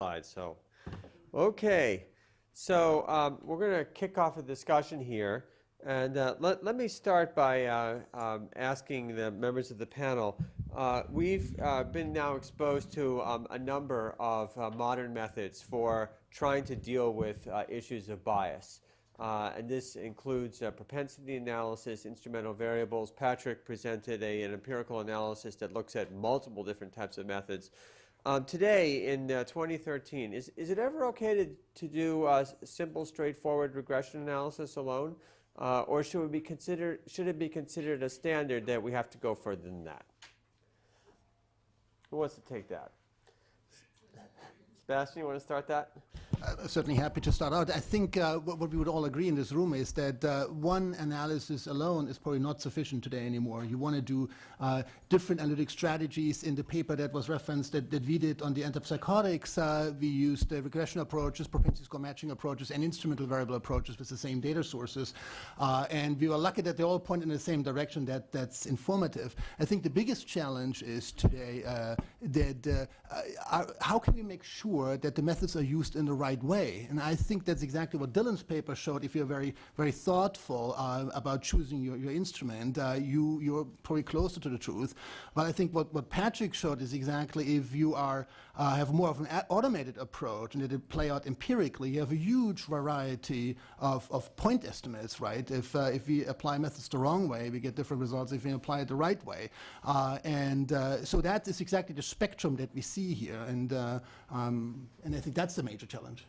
slide. So, okay. So we're going to kick off a discussion here. And let me start by asking the members of the panel. We've been now exposed to a number of modern methods for trying to deal with issues of bias. And this includes propensity analysis, instrumental variables. Patrick presented an empirical analysis that looks at multiple different types of methods. Today, in 2013, is it ever okay to do simple, straightforward regression analysis alone? Or should it be considered a standard that we have to go further than that? Who wants to take that? Sebastian, you want to start that? Certainly happy to start out. I think what we would all agree in this room is that one analysis alone is probably not sufficient today anymore. You want to do different analytic strategies. In the paper that was referenced that we did on the antipsychotics, we used regression approaches, propensity score matching approaches, and instrumental variable approaches with the same data sources. And we were lucky that they all point in the same direction that's informative. I think the biggest challenge is today how can we make sure that the methods are used in the right way? And I think that's exactly what Dylan's paper showed. If you're very, very thoughtful about choosing your instrument, you're probably closer to the truth. But I think what Patrick showed is exactly if you have more of an automated approach and that it play out empirically, you have a huge variety of point estimates, right? If we apply methods the wrong way, we get different results if we apply it the right way. So that is exactly the spectrum that we see here. And I think that's the major challenge.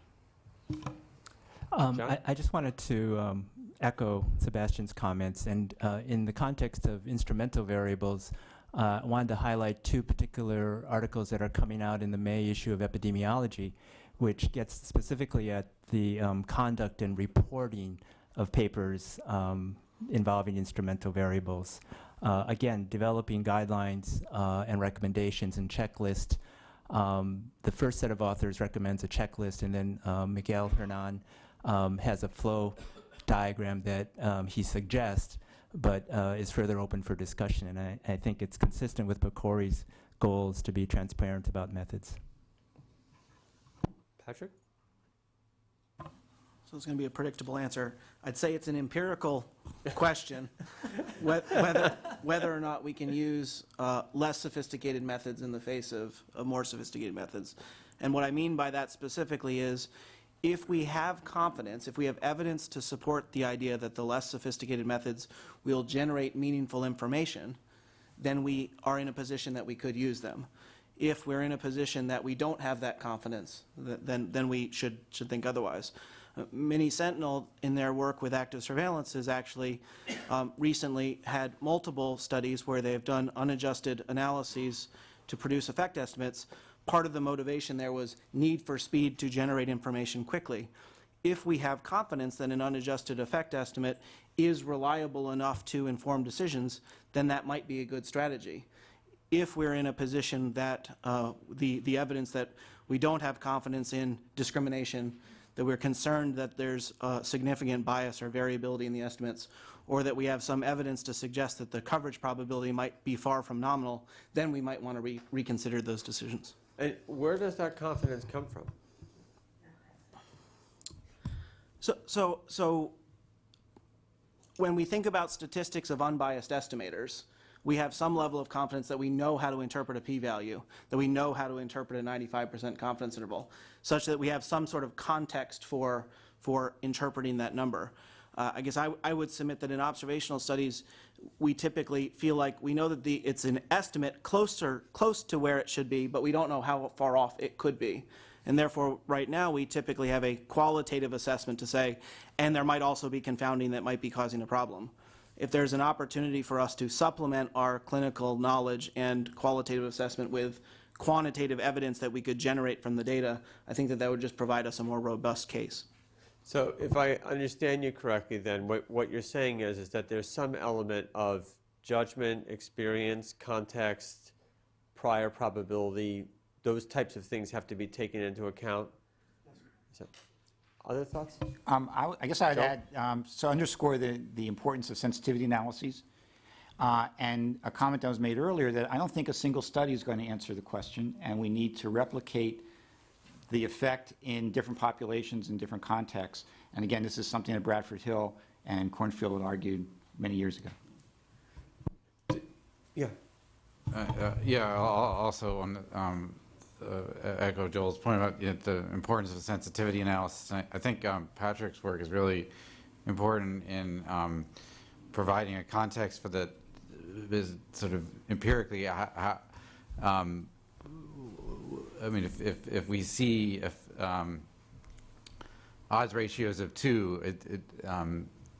I just wanted to echo Sebastian's comments, and in the context of instrumental variables, I wanted to highlight two particular articles that are coming out in the May issue of Epidemiology, which gets specifically at the conduct and reporting of papers involving instrumental variables. Again, developing guidelines and recommendations and checklists. The first set of authors recommends a checklist, and then Miguel Hernan has a flow diagram that he suggests, but is further open for discussion. And I think it's consistent with Pecori's goals to be transparent about methods. Patrick? So it's going to be a predictable answer. I'd say it's an empirical question, whether or not we can use less sophisticated methods in the face of more sophisticated methods. And what I mean by that specifically is if we have confidence, if we have evidence to support the idea that the less sophisticated methods will generate meaningful information, then we are in a position that we could use them. If we're in a position that we don't have that confidence, then we should think otherwise. Mini-Sentinel, in their work with active surveillance, has actually recently had multiple studies where they have done unadjusted analyses to produce effect estimates. Part of the motivation there was need for speed to generate information quickly. If we have confidence that an unadjusted effect estimate is reliable enough to inform decisions, then that might be a good strategy. If we're in a position that the evidence that we don't have confidence in discrimination, that we're concerned that there's significant bias or variability in the estimates, or that we have some evidence to suggest that the coverage probability might be far from nominal, then we might want to reconsider those decisions. And where does that confidence come from? So when we think about statistics of unbiased estimators, we have some level of confidence that we know how to interpret a p-value, that we know how to interpret a 95% confidence interval, such that we have some sort of context for interpreting that number. I guess I would submit that in observational studies, we typically feel like we know that it's an estimate close to where it should be, but we don't know how far off it could be. And therefore, right now, we typically have a qualitative assessment to say, and there might also be confounding that might be causing a problem. If there's an opportunity for us to supplement our clinical knowledge and qualitative assessment with quantitative evidence that we could generate from the data, I think that would just provide us a more robust case. So if I understand you correctly, then what you're saying is that there's some element of judgment, experience, context, prior probability, those types of things have to be taken into account? So, other thoughts? I guess I'd add, so underscore the importance of sensitivity analyses. And a comment that was made earlier that I don't think a single study is going to answer the question, and we need to replicate the effect in different populations in different contexts. And again, this is something that Bradford Hill and Cornfield argued many years ago. Yeah. Yeah, I'll also on echo Joel's point about the importance of sensitivity analysis. I think Patrick's work is really important in providing a context for the sort of empirically. I mean, if we see odds ratios of 2,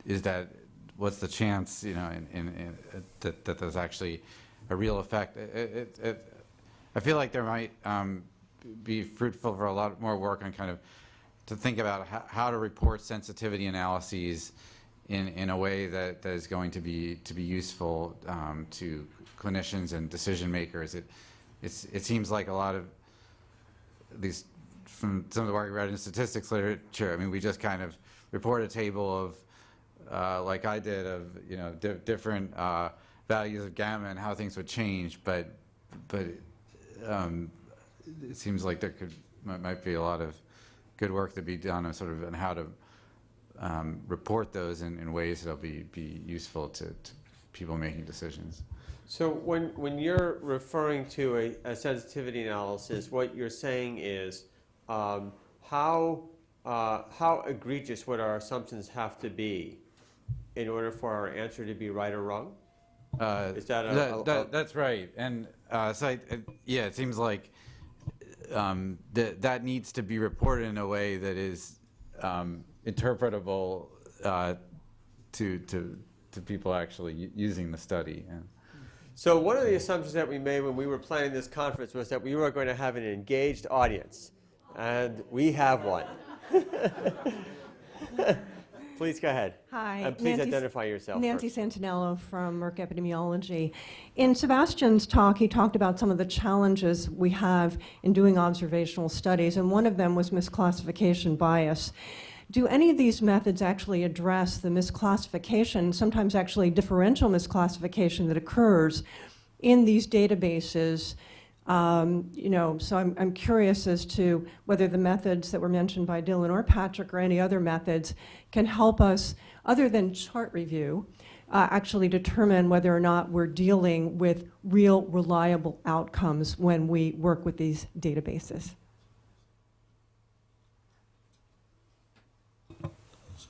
is that what's the chance, that there's actually a real effect? I feel like there might be fruitful for a lot more work on kind of to think about how to report sensitivity analyses in a way that is going to be useful to clinicians and decision makers. It seems like a lot of, at least from some of the work I read in statistics literature, I mean, we just kind of report a table of, like I did, of different values of gamma and how things would change, but it seems like there might be a lot of good work to be done on sort of on how to report those in ways that'll be useful to people making decisions. So when you're referring to a sensitivity analysis, what you're saying is how egregious would our assumptions have to be in order for our answer to be right or wrong? Is that that's right, and so yeah, it seems like that needs to be reported in a way that is interpretable to people actually using the study. Yeah. So one of the assumptions that we made when we were planning this conference was that we were going to have an engaged audience, and we have one. Please go ahead. Hi. And please identify yourself Nancy first. Santinello from Merck Epidemiology. In Sebastian's talk, he talked about some of the challenges we have in doing observational studies, and one of them was misclassification bias. Do any of these methods actually address the misclassification, sometimes actually differential misclassification that occurs in these databases? So I'm curious as to whether the methods that were mentioned by Dylan or Patrick or any other methods can help us, other than chart review, actually determine whether or not we're dealing with real reliable outcomes when we work with these databases.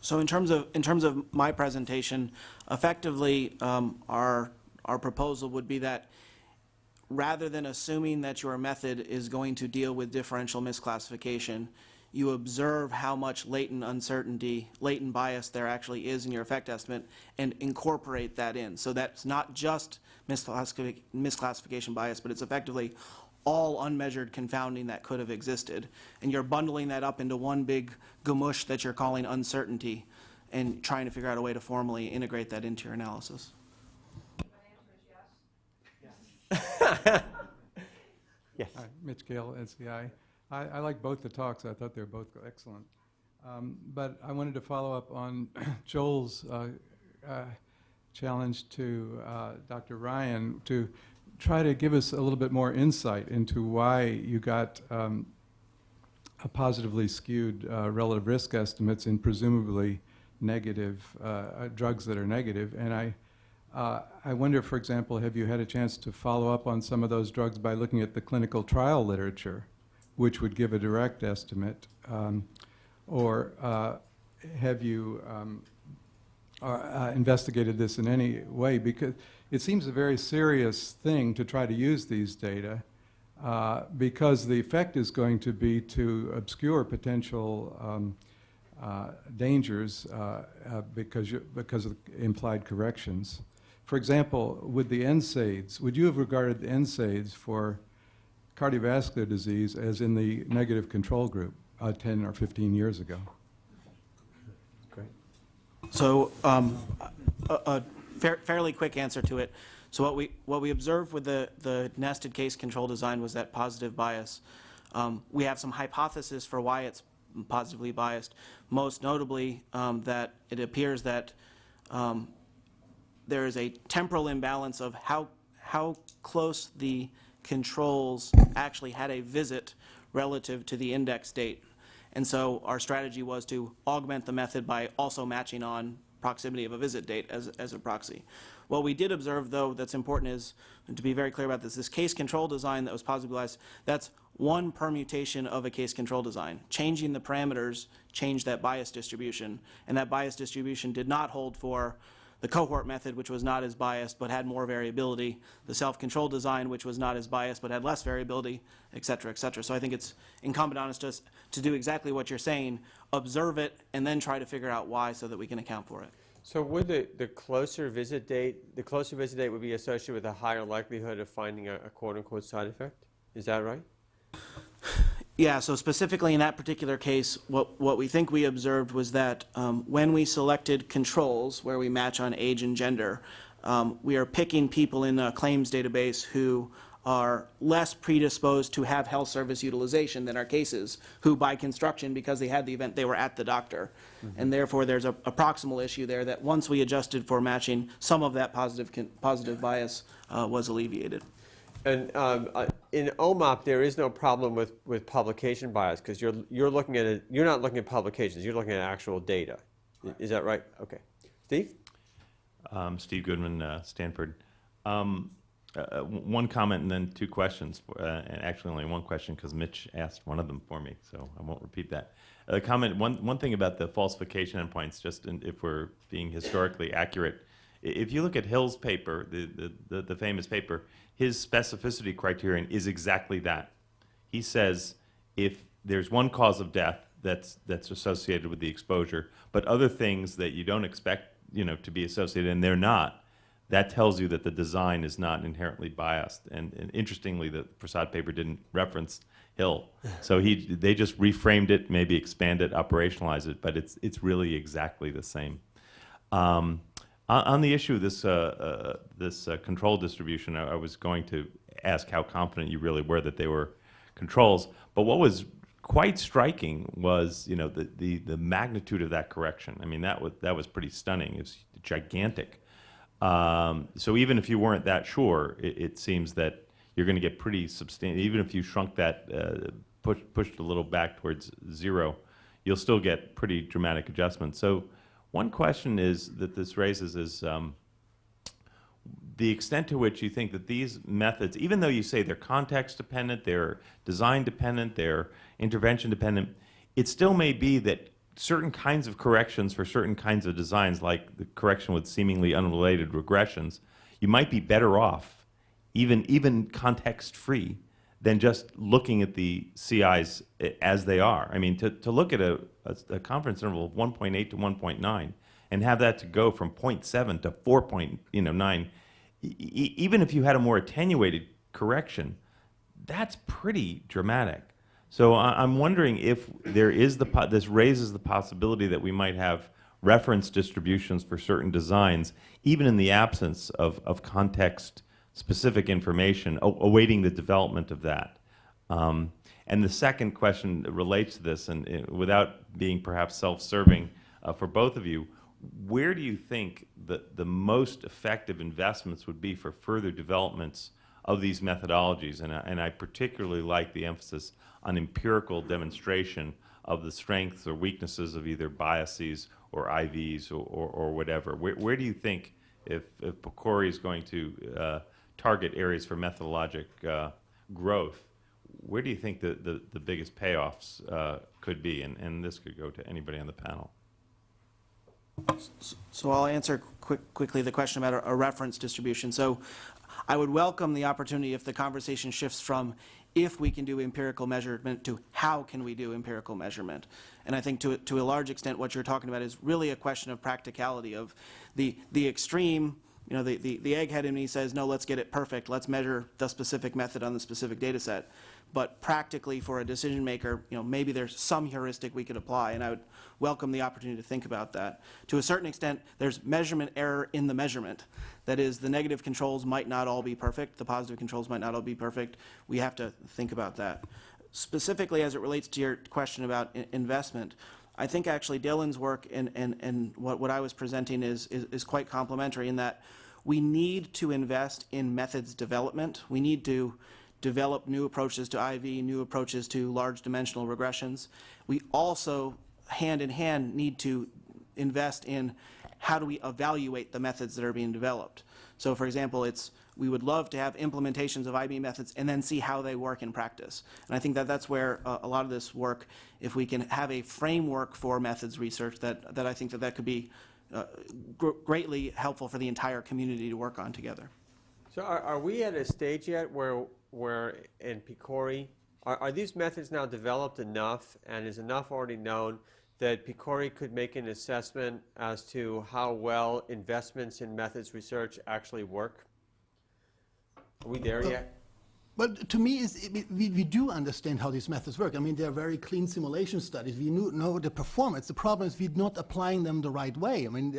So in terms of my presentation, effectively, our proposal would be that rather than assuming that your method is going to deal with differential misclassification, you observe how much latent uncertainty, latent bias there actually is in your effect estimate and incorporate that in. So that's not just misclassification bias, but it's effectively all unmeasured confounding that could have existed. And you're bundling that up into one big gamush that you're calling uncertainty and trying to figure out a way to formally integrate that into your analysis. Yes. Hi, Mitch Gale, NCI. I like both the talks. I thought they were both excellent. But I wanted to follow up on Joel's challenge to Dr. Ryan to try to give us a little bit more insight into why you got a positively skewed relative risk estimates in presumably negative drugs that are negative. And I wonder, for example, have you had a chance to follow up on some of those drugs by looking at the clinical trial literature, which would give a direct estimate? Or have you investigated this in any way? Because it seems a very serious thing to try to use these data because the effect is going to be to obscure potential dangers because of implied corrections. For example, with the NSAIDs, would you have regarded the NSAIDs for cardiovascular disease as in the negative control group 10 or 15 years ago? Great. So a fairly quick answer to it. So what we observed with the nested case control design was that positive bias. We have some hypotheses for why it's positively biased. Most notably, that it appears that there is a temporal imbalance of how close the controls actually had a visit relative to the index date. And so our strategy was to augment the method by also matching on proximity of a visit date as a proxy. What we did observe, though, that's important is, and to be very clear about this case control design that was positively biased, that's one permutation of a case control design. Changing the parameters changed that bias distribution, and that bias distribution did not hold for the cohort method, which was not as biased but had more variability, the self-control design, which was not as biased but had less variability, et cetera, et cetera. So I think it's incumbent on us just to do exactly what you're saying, observe it, and then try to figure out why so that we can account for it. So would the closer visit date would be associated with a higher likelihood of finding a quote-unquote side effect? Is that right? Yeah, so specifically in that particular case, what we think we observed was that when we selected controls where we match on age and gender, we are picking people in a claims database who are less predisposed to have health service utilization than our cases, who by construction, because they had the event, they were at the doctor. Mm-hmm. And therefore there's a proximal issue there that once we adjusted for matching, some of that positive bias was alleviated. And in OMOP, there is no problem with publication bias because you're looking at it. You're not looking at publications. You're looking at actual data. Is that right? Okay. Steve? Steve Goodman, Stanford. One comment and then two questions, and actually only one question because Mitch asked one of them for me, so I won't repeat that. Comment, one thing about the falsification endpoints, just if we're being historically accurate, if you look at Hill's paper, the famous paper, his specificity criterion is exactly that. He says if there's one cause of death that's associated with the exposure, but other things that you don't expect to be associated and they're not, that tells you that the design is not inherently biased. And interestingly, the Prasad paper didn't reference Hill, so they just reframed it, maybe expanded, operationalized it, but it's really exactly the same. On the issue of this control distribution, I was going to ask how confident you really were that they were controls. But what was quite striking was, the magnitude of that correction. I mean, that was pretty stunning. It was gigantic. So even if you weren't that sure, it seems that you're going to get pretty substantial. Even if you shrunk that, pushed a little back towards zero, you'll still get pretty dramatic adjustments. So one question that this raises is the extent to which you think that these methods, even though you say they're context dependent, they're design dependent, they're intervention dependent, it still may be that certain kinds of corrections for certain kinds of designs, like the correction with seemingly unrelated regressions, you might be better off, even context-free, than just looking at the CIs as they are. I mean, to look at a confidence interval of 1.8 to 1.9 and have that to go from 0.7 to 4.9, even if you had a more attenuated correction, that's pretty dramatic. So I'm wondering if there is this raises the possibility that we might have reference distributions for certain designs, even in the absence of context-specific information, awaiting the development of that. And the second question that relates to this, and without being perhaps self-serving for both of you, where do you think the most effective investments would be for further developments of these methodologies? And I particularly like the emphasis on empirical demonstration of the strengths or weaknesses of either biases or IVs or whatever. Where do you think, if PCORI is going to target areas for methodologic growth, where do you think the biggest payoffs could be? And this could go to anybody on the panel. So I'll answer quickly the question about a reference distribution. So I would welcome the opportunity if the conversation shifts from if we can do empirical measurement to how can we do empirical measurement. And I think to a large extent what you're talking about is really a question of practicality, of the extreme, the egghead in me says, no, let's get it perfect, let's measure the specific method on the specific data set. But practically for a decision maker, maybe there's some heuristic we could apply, and I would welcome the opportunity to think about that. To a certain extent, there's measurement error in the measurement. That is, the negative controls might not all be perfect, the positive controls might not all be perfect. We have to think about that. Specifically as it relates to your question about investment, I think actually Dylan's work and what I was presenting is quite complementary in that we need to invest in methods development. We need to develop new approaches to IV, new approaches to large dimensional regressions. We also, hand in hand, need to invest in how do we evaluate the methods that are being developed. So for example, we would love to have implementations of IB methods and then see how they work in practice. And I think that that's where a lot of this work, if we can have a framework for methods research, that I think that could be greatly helpful for the entire community to work on together. So are we at a stage yet where in PCORI, are these methods now developed enough, and is enough already known that PCORI could make an assessment as to how well investments in methods research actually work? Are we there yet? But to me, we do understand how these methods work. I mean, they're very clean simulation studies. We know the performance. The problem is we're not applying them the right way. I mean,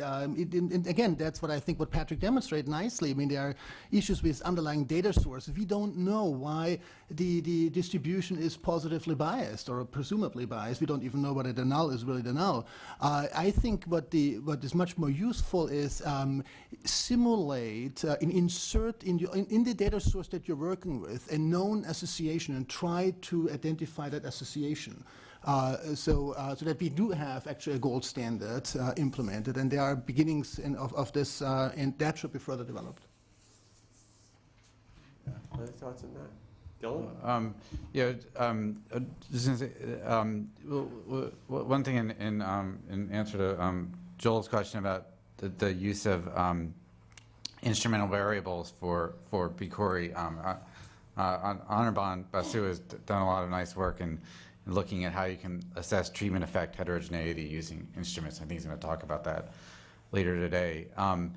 again, that's what I think what Patrick demonstrated nicely. I mean, there are issues with underlying data sources. We don't know why the distribution is positively biased or presumably biased. We don't even know whether the null is really the null. I think what is much more useful is simulate, insert in the data source that you're working with a known association and try to identify that association so that we do have actually a gold standard implemented, and there are beginnings of this, and that should be further developed. Other thoughts on that? Dylan? Just gonna say, one thing in answer to Joel's question about the use of instrumental variables for PCORI, Anirban Basu has done a lot of nice work in looking at how you can assess treatment effect heterogeneity using instruments. I think he's going to talk about that later today. And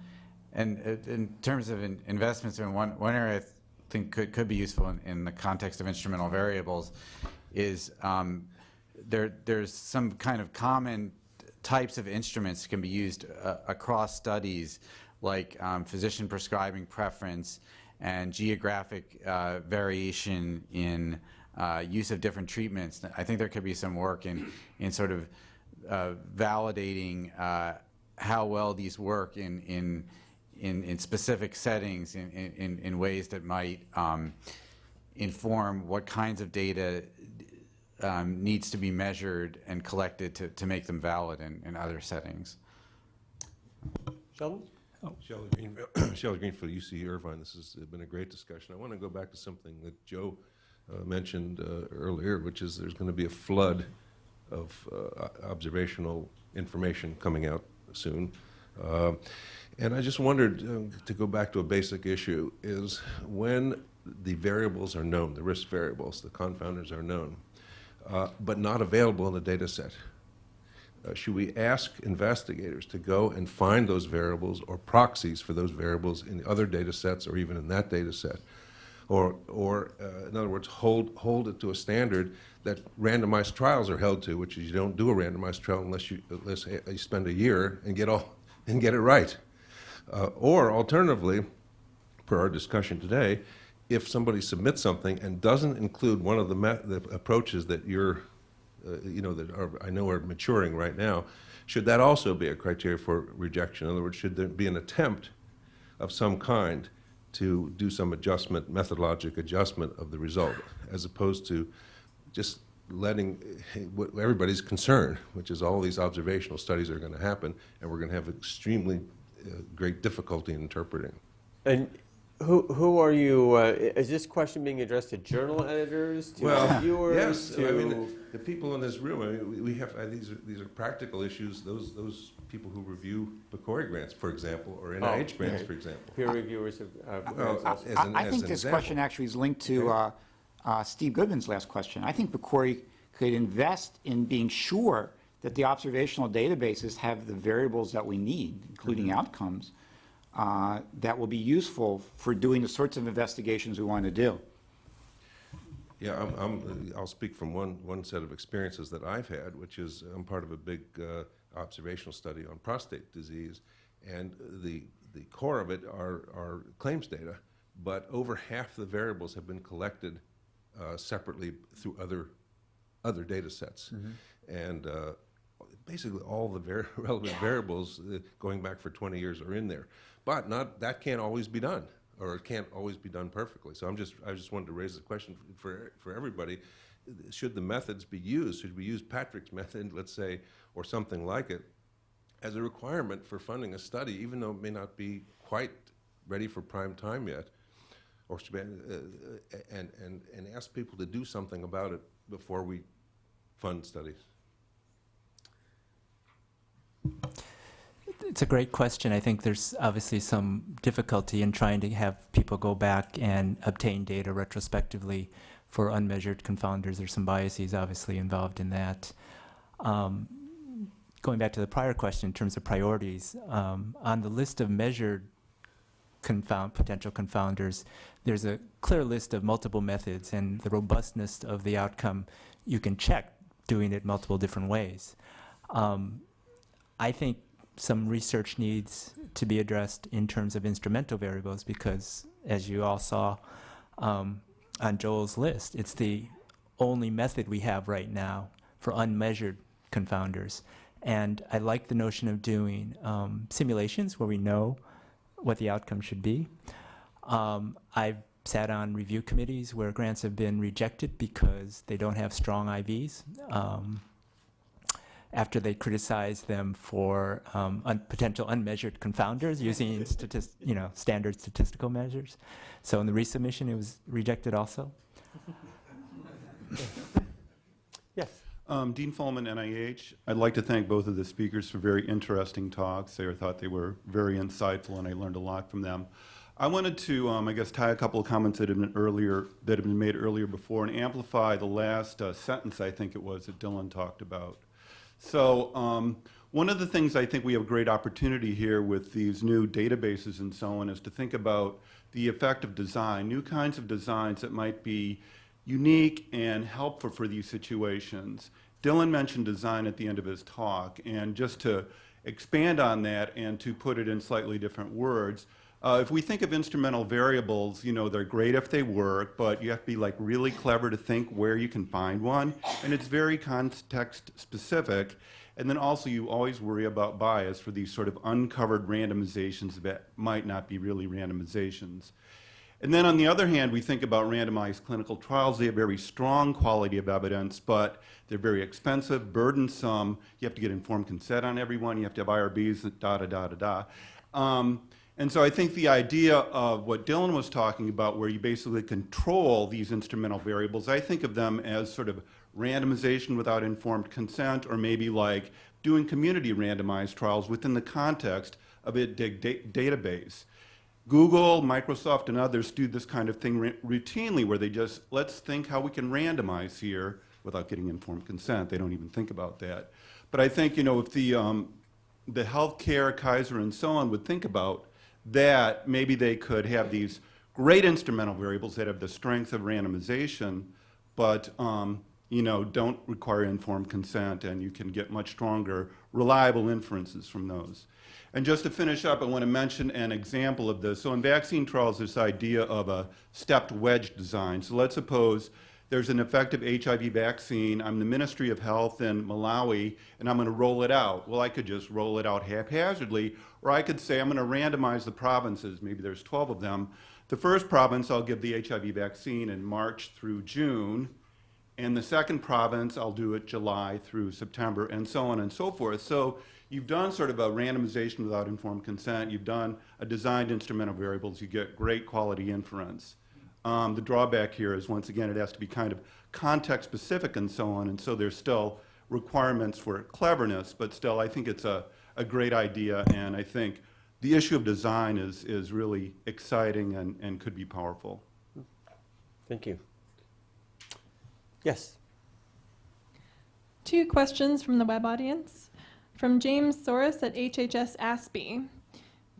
in terms of investments, one area I think could be useful in the context of instrumental variables is there's some kind of common types of instruments that can be used across studies, like physician prescribing preference and geographic variation in use of different treatments. I think there could be some work in sort of validating how well these work in specific settings in ways that might inform what kinds of data needs to be measured and collected to make them valid in other settings. Sheldon? Shelley Greenfield, UC Irvine. This has been a great discussion. I want to go back to something that Joe mentioned earlier, which is there's going to be a flood of observational information coming out soon. And I just wondered, to go back to a basic issue, is when the variables are known, the risk variables, the confounders are known, but not available in the data set, should we ask investigators to go and find those variables or proxies for those variables in other data sets or even in that data set? Or in other words, hold it to a standard that randomized trials are held to, which is you don't do a randomized trial unless you spend a year and get it right. Or alternatively, per our discussion today, if somebody submits something and doesn't include one of the approaches that you're that I know are maturing right now, should that also be a criteria for rejection? In other words, should there be an attempt of some kind to do some adjustment, methodologic adjustment of the result, as opposed to just letting everybody's concern, which is all these observational studies are going to happen, and we're going to have extremely great difficulty in interpreting. And who are you? Is this question being addressed to journal editors, to reviewers? Yes. To I mean, the people in this room. I mean, we have these are practical issues. Those people who review PCORI grants, for example, or NIH grants, for example. Peer reviewers of grants. I think this question actually is linked to Steve Goodman's last question. I think PCORI could invest in being sure that the observational databases have the variables that we need, including outcomes, that will be useful for doing the sorts of investigations we want to do. Yeah, I'll speak from one set of experiences that I've had, which is I'm part of a big observational study on prostate disease, and the core of it are claims data, but over half the variables have been collected separately through other data sets. And basically all the relevant variables going back for 20 years are in there. But that can't always be done. or it can't always be done perfectly. So I just wanted to raise the question for everybody. Should the methods be used? Should we use Patrick's method, let's say, or something like it, as a requirement for funding a study, even though it may not be quite ready for prime time yet, or should we, and ask people to do something about it before we fund studies? It's a great question. I think there's obviously some difficulty in trying to have people go back and obtain data retrospectively for unmeasured confounders. There's some biases obviously involved in that. Going back to the prior question in terms of priorities, on the list of measured potential confounders, there's a clear list of multiple methods, and the robustness of the outcome you can check doing it multiple different ways. I think some research needs to be addressed in terms of instrumental variables because, as you all saw on Joel's list, it's the only method we have right now for unmeasured confounders. And I like the notion of doing simulations where we know what the outcome should be. I've sat on review committees where grants have been rejected because they don't have strong IVs. After they criticize them for potential unmeasured confounders using standard statistical measures. So in the resubmission, it was rejected also. Yes. Dean Follman, NIH. I'd like to thank both of the speakers for very interesting talks. I thought they were very insightful, and I learned a lot from them. I wanted to, I guess, tie a couple of comments that have been made earlier before, and amplify the last sentence, I think it was, that Dylan talked about. So one of the things I think we have great opportunity here with these new databases and so on is to think about the effect of design, new kinds of designs that might be unique and helpful for these situations. Dylan mentioned design at the end of his talk, and just to expand on that and to put it in slightly different words, if we think of instrumental variables, they're great if they work, but you have to be like really clever to think where you can find one, and it's very context specific. And then also you always worry about bias for these sort of uncovered randomizations that might not be really randomizations. And then on the other hand, we think about randomized clinical trials. They have very strong quality of evidence, but they're very expensive, burdensome. You have to get informed consent on everyone. You have to have IRBs, and so I think the idea of what Dylan was talking about, where you basically control these instrumental variables, I think of them as sort of randomization without informed consent, or maybe like doing community randomized trials within the context of a database. Google, Microsoft, and others do this kind of thing routinely, where they just, let's think how we can randomize here without getting informed consent. They don't even think about that. But I think, if the healthcare, Kaiser, and so on would think about that, maybe they could have these great instrumental variables that have the strength of randomization, but don't require informed consent, and you can get much stronger, reliable inferences from those. And just to finish up, I want to mention an example of this. So in vaccine trials, this idea of a stepped wedge design. So let's suppose there's an effective HIV vaccine. I'm the Ministry of Health in Malawi, and I'm going to roll it out. Well, I could just roll it out haphazardly, or I could say I'm going to randomize the provinces. Maybe there's 12 of them. The first province, I'll give the HIV vaccine in March through June. And the second province, I'll do it July through September, and so on and so forth. So you've done sort of a randomization without informed consent. You've done a designed instrumental variables. You get great quality inference. The drawback here is, once again, it has to be kind of context specific and so on, and so there's still requirements for cleverness, but still I think it's a great idea, and I think the issue of design is really exciting and could be powerful. Thank you. Yes. 2 questions from the web audience. From James Soros at HHS ASPE.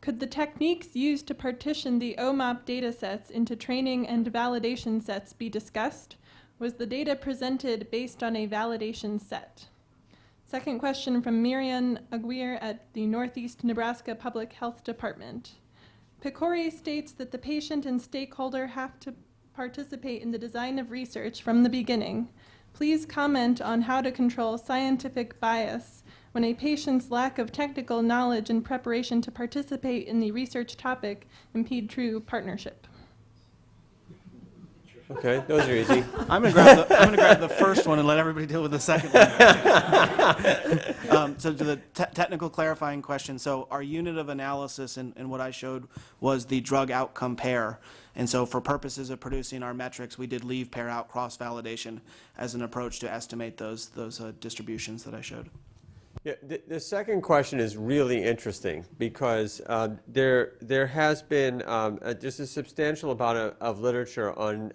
Could the techniques used to partition the OMOP datasets into training and validation sets be discussed? Was the data presented based on a validation set? Second question from Miriam Aguirre at the Northeast Nebraska Public Health Department. PCORI states that the patient and stakeholder have to participate in the design of research from the beginning. Please comment on how to control scientific bias when a patient's lack of technical knowledge and preparation to participate in the research topic impede true partnership. Okay, those are easy. I'm gonna grab the first one and let everybody deal with the second one. So to the technical clarifying question, so our unit of analysis and what I showed was the drug outcome pair. And so for purposes of producing our metrics, we did leave pair out cross-validation as an approach to estimate those distributions that I showed. Yeah, the second question is really interesting because there has been just a substantial amount of literature on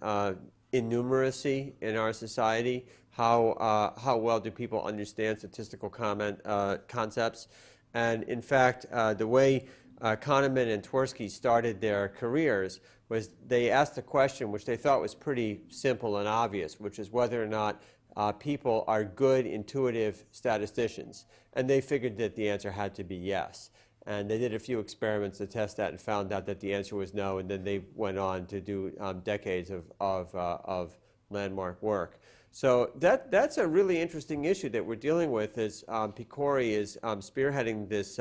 innumeracy in our society. How well do people understand statistical concepts? And in fact, the way Kahneman and Tversky started their careers was they asked a question which they thought was pretty simple and obvious, which is whether or not people are good, intuitive statisticians. And they figured that the answer had to be yes. And they did a few experiments to test that and found out that the answer was no, and then they went on to do decades of landmark work. So that's a really interesting issue that we're dealing with as Picori is spearheading this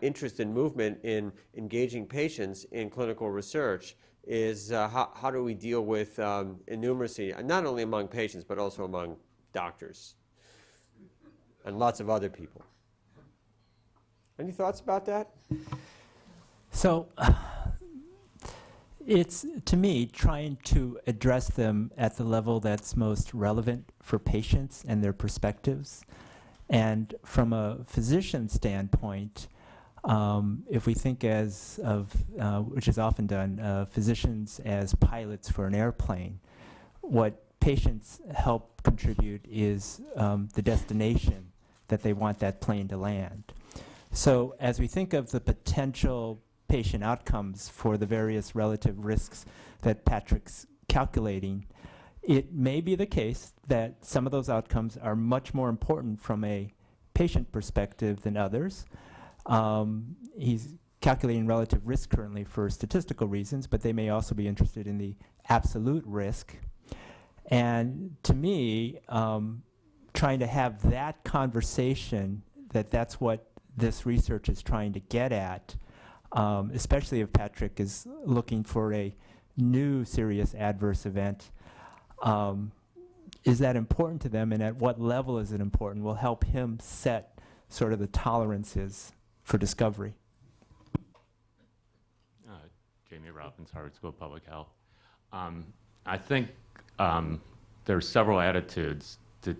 interest and movement in engaging patients in clinical research. Is how do we deal with innumeracy, not only among patients, but also among doctors and lots of other people. Any thoughts about that? So it's, to me, trying to address them at the level that's most relevant for patients and their perspectives. And from a physician standpoint, if we think which is often done, physicians as pilots for an airplane, what patients help contribute is the destination that they want that plane to land. So as we think of the potential patient outcomes for the various relative risks that Patrick's calculating, it may be the case that some of those outcomes are much more important from a patient perspective than others. He's calculating relative risk currently for statistical reasons, but they may also be interested in the absolute risk. And to me, trying to have that conversation, that's what this research is trying to get at, especially if Patrick is looking for a new serious adverse event. Is that important to them, and at what level is it important, will help him set sort of the tolerances for discovery. Jamie Robbins, Harvard School of Public Health. I think there are several attitudes to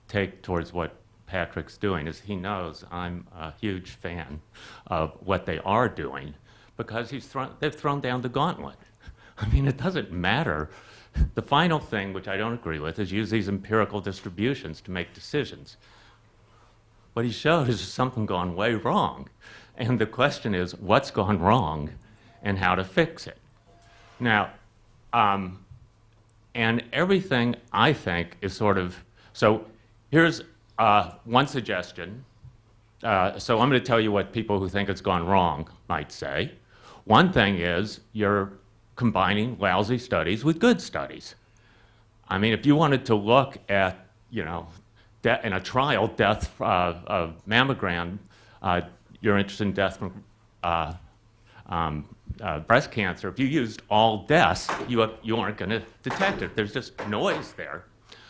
take towards what Patrick's doing. As he knows, I'm a huge fan of what they are doing because they've thrown down the gauntlet. I mean, it doesn't matter. The final thing, which I don't agree with, is use these empirical distributions to make decisions. What he showed is something gone way wrong. And the question is, what's gone wrong and how to fix it? Now, and everything, I think, is sort of, so here's one suggestion. So I'm going to tell you what people who think it's gone wrong might say. One thing is you're combining lousy studies with good studies. I mean, if you wanted to look at, in a trial, death of mammogram, you're interested in death from breast cancer. If you used all deaths, you aren't going to detect it. There's just noise there.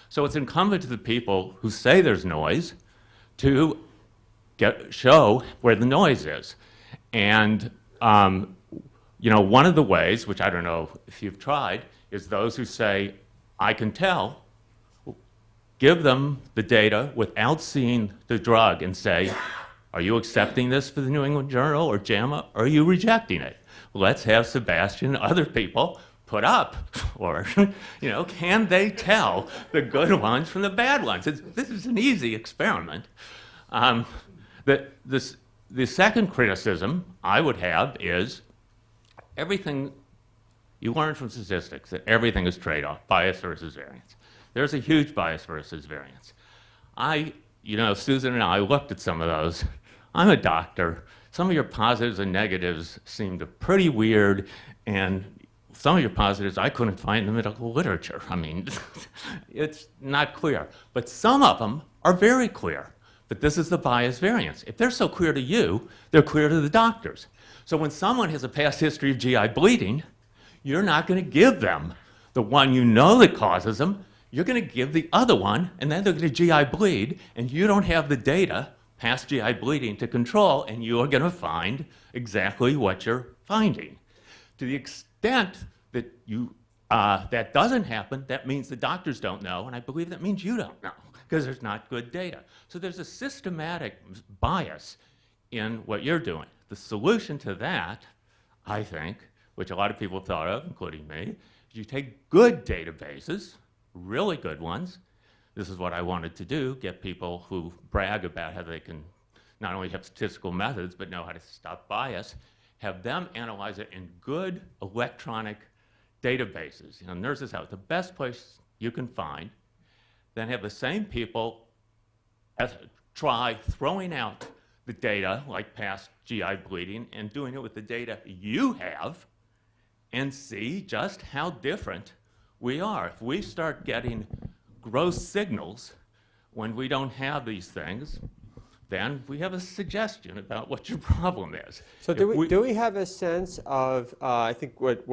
So it's incumbent to the people who say there's noise to show where the noise is. And one of the ways, which I don't know if you've tried, is those who say, I can tell, give them the data without seeing the drug and say, are you accepting this for the New England Journal or JAMA, or are you rejecting it? Let's have Sebastian and other people put up, or, can they tell the good ones from the bad ones? This is an easy experiment. The second criticism I would have is everything, you learn from statistics that everything is trade-off, bias versus variance. There's a huge bias versus variance. Susan and I looked at some of those. I'm a doctor. Some of your positives and negatives seemed pretty weird and some of your positives I couldn't find in the medical literature. I mean, it's not clear. But some of them are very clear. But this is the bias variance. If they're so clear to you, they're clear to the doctors. So when someone has a past history of GI bleeding, you're not going to give them the one you know that causes them. You're going to give the other one, and then they're going to GI bleed, and you don't have the data past GI bleeding to control, and you're going to find exactly what you're finding. To the extent that that doesn't happen, that means the doctors don't know, and I believe that means you don't know, because there's not good data. So there's a systematic bias in what you're doing. The solution to that, I think, which a lot of people thought of, including me, is you take good databases, really good ones. This is what I wanted to do, get people who brag about how they can not only have statistical methods, but know how to stop bias, have them analyze it in good electronic databases. You know, Nurses House, the best place you can find, then have the same people try throwing out the data, like past GI bleeding, and doing it with the data you have, and see just how different we are. If we start getting gross signals when we don't have these things, then we have a suggestion about what your problem is. So do we have a sense of, I think what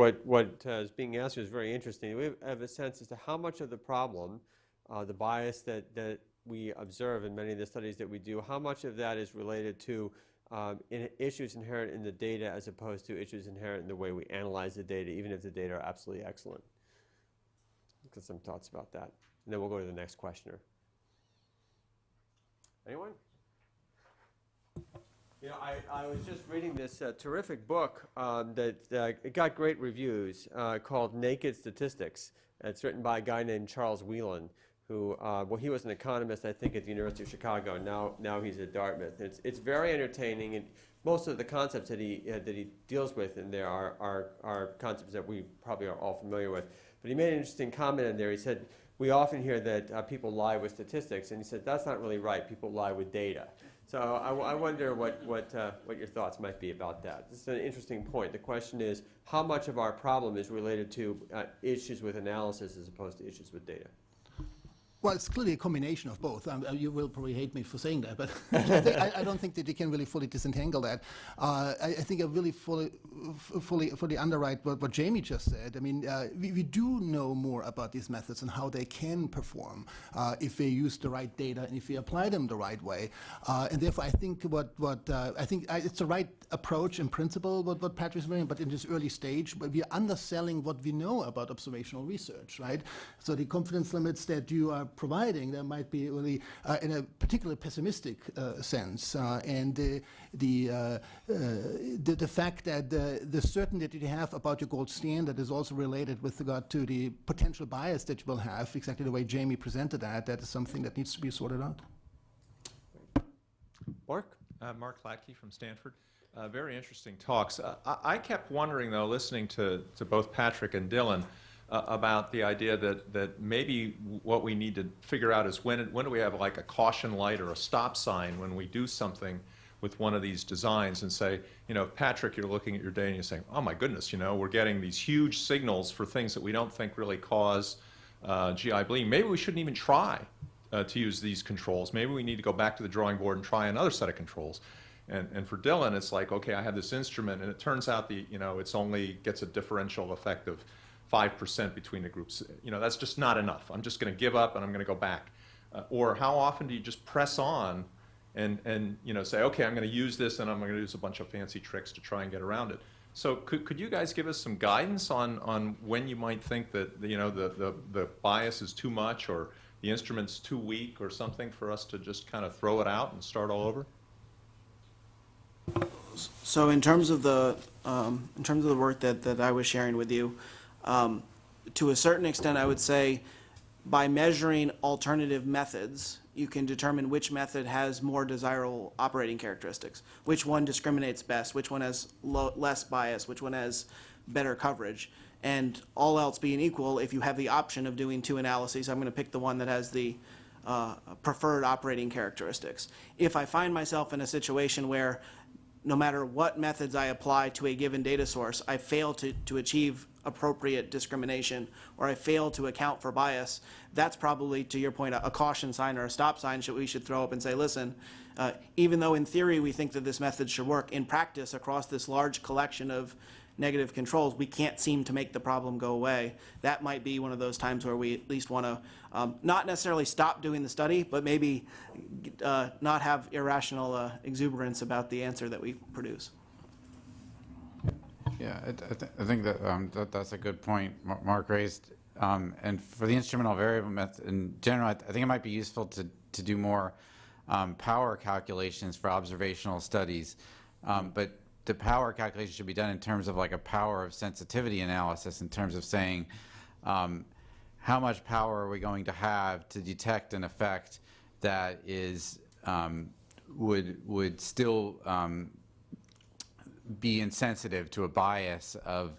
is being asked is very interesting. Do we have a sense as to how much of the problem, the bias that we observe in many of the studies that we do, how much of that is related to issues inherent in the data as opposed to issues inherent in the way we analyze the data, even if the data are absolutely excellent? Get some thoughts about that. And then we'll go to the next questioner. Anyone? You know, I was just reading this terrific book that it got great reviews called Naked Statistics. It's written by a guy named Charles Whelan, who, well, he was an economist, I think, at the University of Chicago. Now he's at Dartmouth. It's very entertaining, and most of the concepts that he deals with in there are concepts that we probably are all familiar with. But he made an interesting comment in there. He said, we often hear that people lie with statistics, and he said, that's not really right. People lie with data. So I wonder what your thoughts might be about that. This is an interesting point. The question is, how much of our problem is related to issues with analysis as opposed to issues with data? Well, it's clearly a combination of both. You will probably hate me for saying that, but I don't think that you can really fully disentangle that. I think I really fully underwrite what Jamie just said. I mean, we do know more about these methods and how they can perform if we use the right data and if we apply them the right way. And therefore, I think it's the right approach in principle, what Patrick's doing, but in this early stage, we are underselling what we know about observational research, right? So the confidence limits that you are providing, there might be really in a particularly pessimistic sense, and the fact that the certainty that you have about your gold standard is also related with regard to the potential bias that you will have, exactly the way Jamie presented that is something that needs to be sorted out. Mark? Mark Latke from Stanford. Very interesting talks. I kept wondering, though, listening to both Patrick and Dylan, about the idea that maybe what we need to figure out is when do we have like a caution light or a stop sign when we do something with one of these designs and say, you know, Patrick, you're looking at your data and you're saying, oh my goodness, you know, we're getting these huge signals for things that we don't think really cause GI bleeding. Maybe we shouldn't even try to use these controls. Maybe we need to go back to the drawing board and try another set of controls. And for Dylan, it's like, okay, I have this instrument, and it turns out it's only gets a differential effect of 5% between the groups. You know, that's just not enough. I'm just going to give up and I'm going to go back. Or how often do you just press on and you know, say, okay, I'm going to use this and I'm going to use a bunch of fancy tricks to try and get around it. So could you guys give us some guidance on when you might think that, you know, the bias is too much or the instrument's too weak or something for us to just kind of throw it out and start all over? So in terms of the work that I was sharing with you, to a certain extent, I would say by measuring alternative methods, you can determine which method has more desirable operating characteristics, which one discriminates best, which one has less bias, which one has better coverage. And all else being equal, if you have the option of doing two analyses, I'm going to pick the one that has the preferred operating characteristics. If I find myself in a situation where no matter what methods I apply to a given data source, I fail to achieve appropriate discrimination, or I fail to account for bias, that's probably, to your point, a caution sign or a stop sign we should throw up and say, listen, even though in theory we think that this method should work, in practice across this large collection of negative controls, we can't seem to make the problem go away. That might be one of those times where we at least want to not necessarily stop doing the study, but maybe not have irrational exuberance about the answer that we produce. Yeah, I think that that's a good point Mark raised. And for the instrumental variable method in general, I think it might be useful to do more power calculations for observational studies. But the power calculation should be done in terms of like a power of sensitivity analysis, in terms of saying how much power are we going to have to detect an effect that is would still be insensitive to a bias of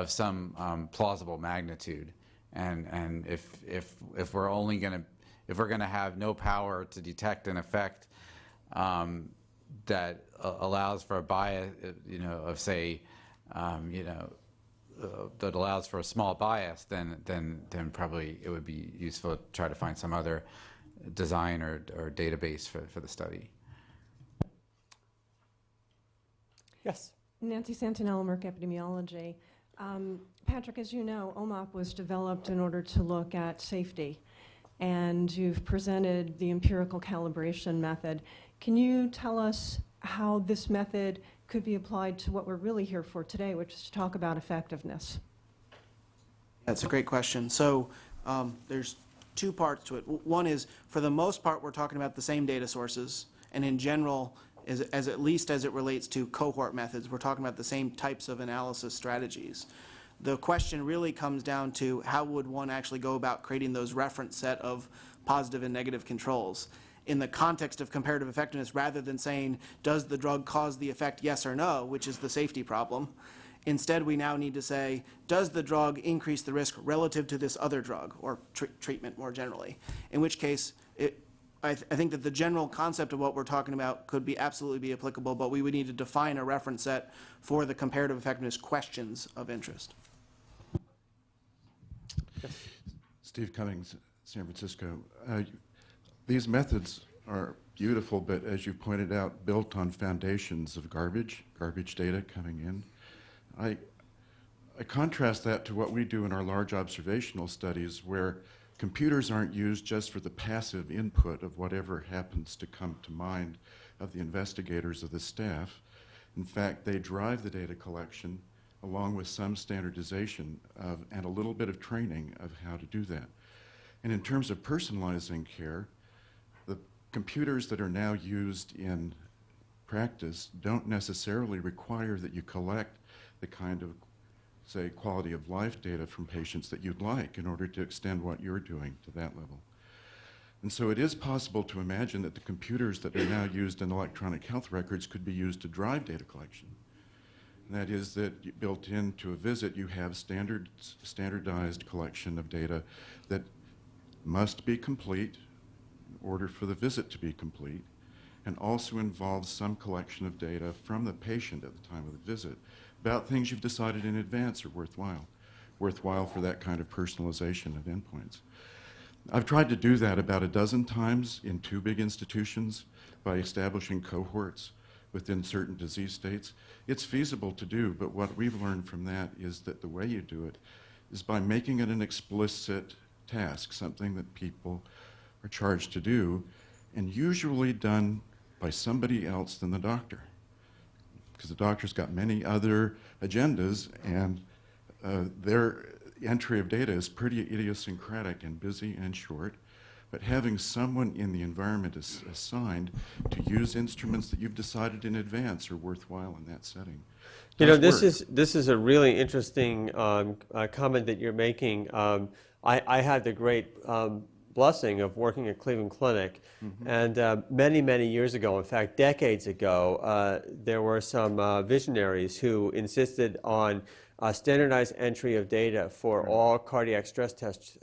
some plausible magnitude, and if we're only going to if we're going to have no power to detect an effect that allows for a bias, of say, that allows for a small bias, then probably it would be useful to try to find some other design or database for the study. Yes. Nancy Santinello, Merck Epidemiology. Patrick, as you know, OMOP was developed in order to look at safety, and you've presented the empirical calibration method. Can you tell us how this method could be applied to what we're really here for today, which is to talk about effectiveness? That's a great question. So there's two parts to it. One is, for the most part, we're talking about the same data sources, and in general, as at least as it relates to cohort methods, we're talking about the same types of analysis strategies. The question really comes down to how would one actually go about creating those reference set of positive and negative controls in the context of comparative effectiveness, rather than saying, does the drug cause the effect, yes or no, which is the safety problem. Instead, we now need to say, does the drug increase the risk relative to this other drug, or treatment more generally? In which case, I think that the general concept of what we're talking about could be absolutely be applicable, but we would need to define a reference set for the comparative effectiveness questions of interest. Steve Cummings, San Francisco. These methods are beautiful, but as you pointed out, built on foundations of garbage data coming in. I contrast that to what we do in our large observational studies, where computers aren't used just for the passive input of whatever happens to come to mind of the investigators or the staff. In fact, they drive the data collection along with some standardization and a little bit of training of how to do that. And in terms of personalizing care, the computers that are now used in practice don't necessarily require that you collect the kind of, say, quality of life data from patients that you'd like in order to extend what you're doing to that level. And so it is possible to imagine that the computers that are now used in electronic health records could be used to drive data collection. And that is that built into a visit, you have standardized collection of data that must be complete in order for the visit to be complete, and also involves some collection of data from the patient at the time of the visit about things you've decided in advance are worthwhile for that kind of personalization of endpoints. I've tried to do that about a dozen times in two big institutions by establishing cohorts within certain disease states. It's feasible to do, but what we've learned from that is that the way you do it is by making it an explicit task, something that people are charged to do, and usually done by somebody else than the doctor, because the doctor's got many other agendas, and their entry of data is pretty idiosyncratic and busy and short. But having someone in the environment assigned to use instruments that you've decided in advance are worthwhile in that setting. You know, this is a really interesting comment that you're making. I had the great blessing of working at Cleveland Clinic, and many years ago, in fact decades ago, there were some visionaries who insisted on standardized entry of data for all cardiac stress tests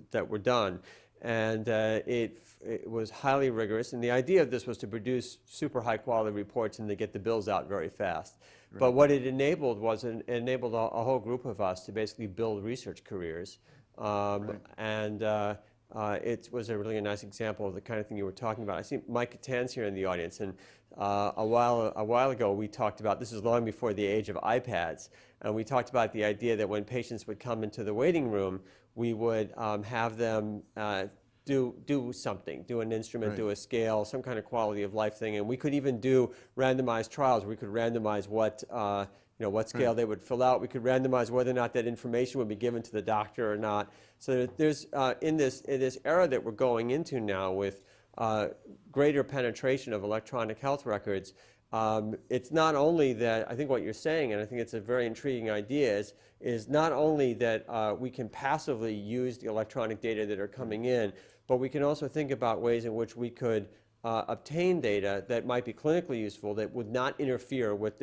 that were done. and it was highly rigorous. And the idea of this was to produce super high quality reports and to get the bills out very fast. Right. But what it enabled was it enabled a whole group of us to basically build research careers. Right. And it was a really nice example of the kind of thing you were talking about. I see Mike Catan's here in the audience, and a while ago we talked about, this is long before the age of iPads, and we talked about the idea that when patients would come into the waiting room, we would have them do something, do an instrument, right. do a scale, some kind of quality of life thing, and we could even do randomized trials. We could randomize what what scale right. they would fill out. We could randomize whether or not that information would be given to the doctor or not. So there's in this era that we're going into now with greater penetration of electronic health records, it's not only that, I think what you're saying, and I think it's a very intriguing idea, is not only that we can passively use the electronic data that are coming in, but we can also think about ways in which we could obtain data that might be clinically useful, that would not interfere with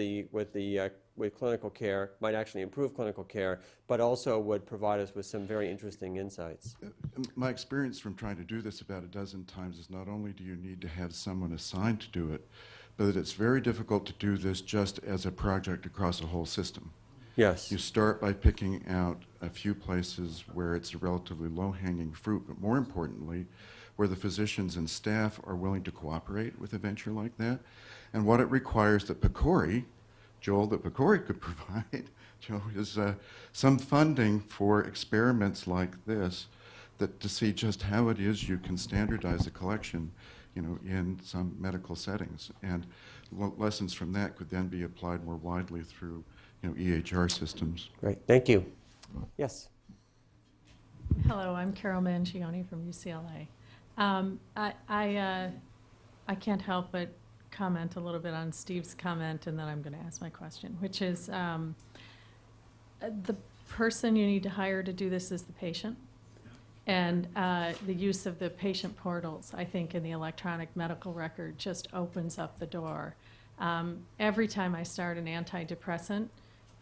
clinical care, might actually improve clinical care, but also would provide us with some very interesting insights. My experience from trying to do this about a dozen times is not only do you need to have someone assigned to do it, but that it's very difficult to do this just as a project across a whole system. Yes. You start by picking out a few places where it's a relatively low-hanging fruit, but more importantly, where the physicians and staff are willing to cooperate with a venture like that, and what it requires that Pecori could provide, Joe, is some funding for experiments like this, to see just how it is you can standardize a collection, in some medical settings, and lessons from that could then be applied more widely through, EHR systems. Great, thank you. Yes. Hello, I'm Carol Mangione from UCLA. I can't help but comment a little bit on Steve's comment, and then I'm going to ask my question, which is the person you need to hire to do this is the patient, and the use of the patient portals, I think, in the electronic medical record just opens up the door. Every time I start an antidepressant,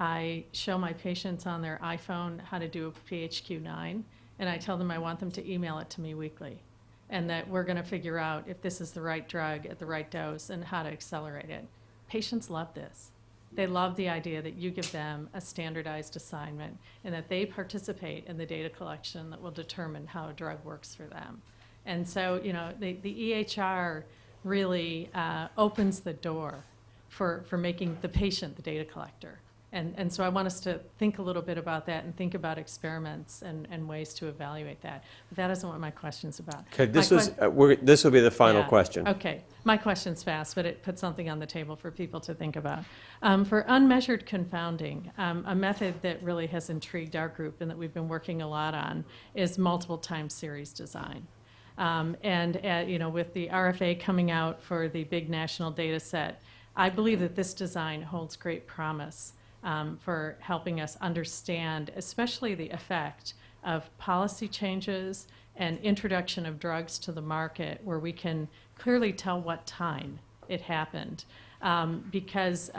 I show my patients on their iPhone how to do a PHQ-9, and I tell them I want them to email it to me weekly, and that we're going to figure out if this is the right drug at the right dose and how to accelerate it. Patients love this. They love the idea that you give them a standardized assignment and that they participate in the data collection that will determine how a drug works for them. And so, the EHR really opens the door for making the patient the data collector. And so I want us to think a little bit about that and think about experiments and ways to evaluate that. But that isn't what my question's about. Okay, this will be the final question. Okay, my question's fast, but it puts something on the table for people to think about. For unmeasured confounding, a method that really has intrigued our group and that we've been working a lot on is multiple time series design. With the RFA coming out for the big national data set, I believe that this design holds great promise for helping us understand, especially the effect of policy changes and introduction of drugs to the market, where we can clearly tell what time it happened. Because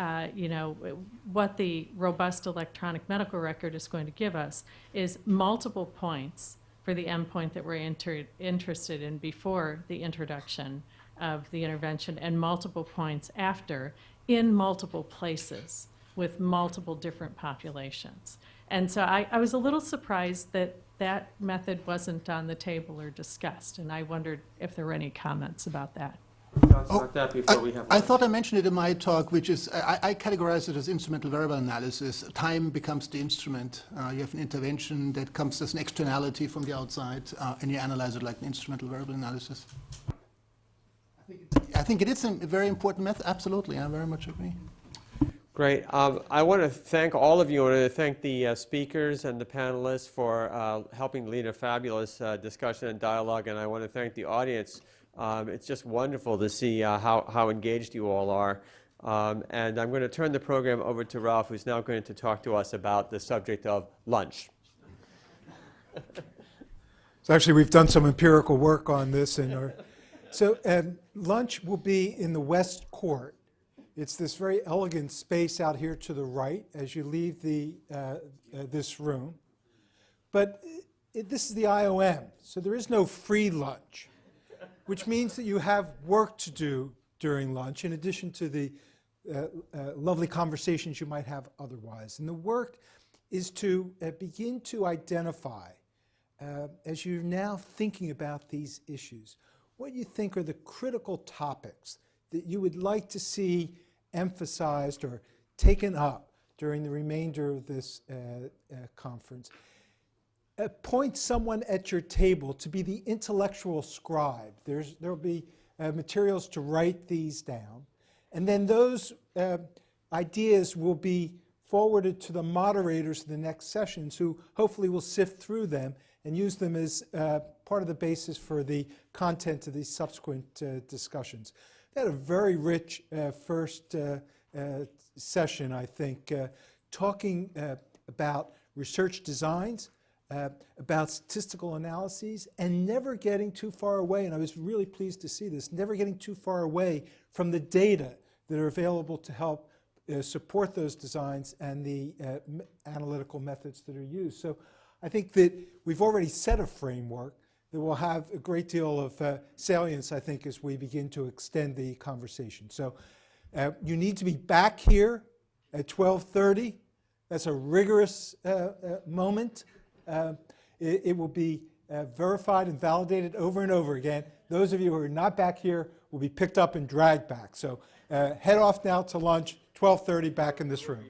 what the robust electronic medical record is going to give us is multiple points for the endpoint that we're interested in before the introduction of the intervention, and multiple points after in multiple places with multiple different populations. And so I was a little surprised that that method wasn't on the table or discussed, and I wondered if there were any comments about that. I thought I mentioned it in my talk, which is, I categorize it as instrumental variable analysis. Time becomes the instrument. You have an intervention that comes as an externality from the outside, and you analyze it like an instrumental variable analysis. I think it is a very important method, absolutely, I very much agree. Great. I want to thank all of you. I want to thank the speakers and the panelists for helping lead a fabulous discussion and dialogue, and I want to thank the audience. It's just wonderful to see how engaged you all are. And I'm going to turn the program over to Ralph, who's now going to talk to us about the subject of lunch. So actually, we've done some empirical work on this. And lunch will be in the West Court. It's this very elegant space out here to the right as you leave this room. But this is the IOM, so there is no free lunch, which means that you have work to do during lunch in addition to the lovely conversations you might have otherwise. And the work is to begin to identify, as you're now thinking about these issues, what you think are the critical topics that you would like to see emphasized or taken up during the remainder of this conference. Appoint someone at your table to be the intellectual scribe. There will be materials to write these down, and then those ideas will be forwarded to the moderators of the next sessions, who hopefully will sift through them and use them as part of the basis for the content of these subsequent discussions. We had a very rich first session, I think, talking about research designs, about statistical analyses, and never getting too far away, and I was really pleased to see this, never getting too far away from the data that are available to help support those designs and the analytical methods that are used. So I think that we've already set a framework that will have a great deal of salience, I think, as we begin to extend the conversation. So you need to be back here at 12:30. That's a rigorous moment. It will be verified and validated over and over again. Those of you who are not back here will be picked up and dragged back. So head off now to lunch, 12:30, back in this room.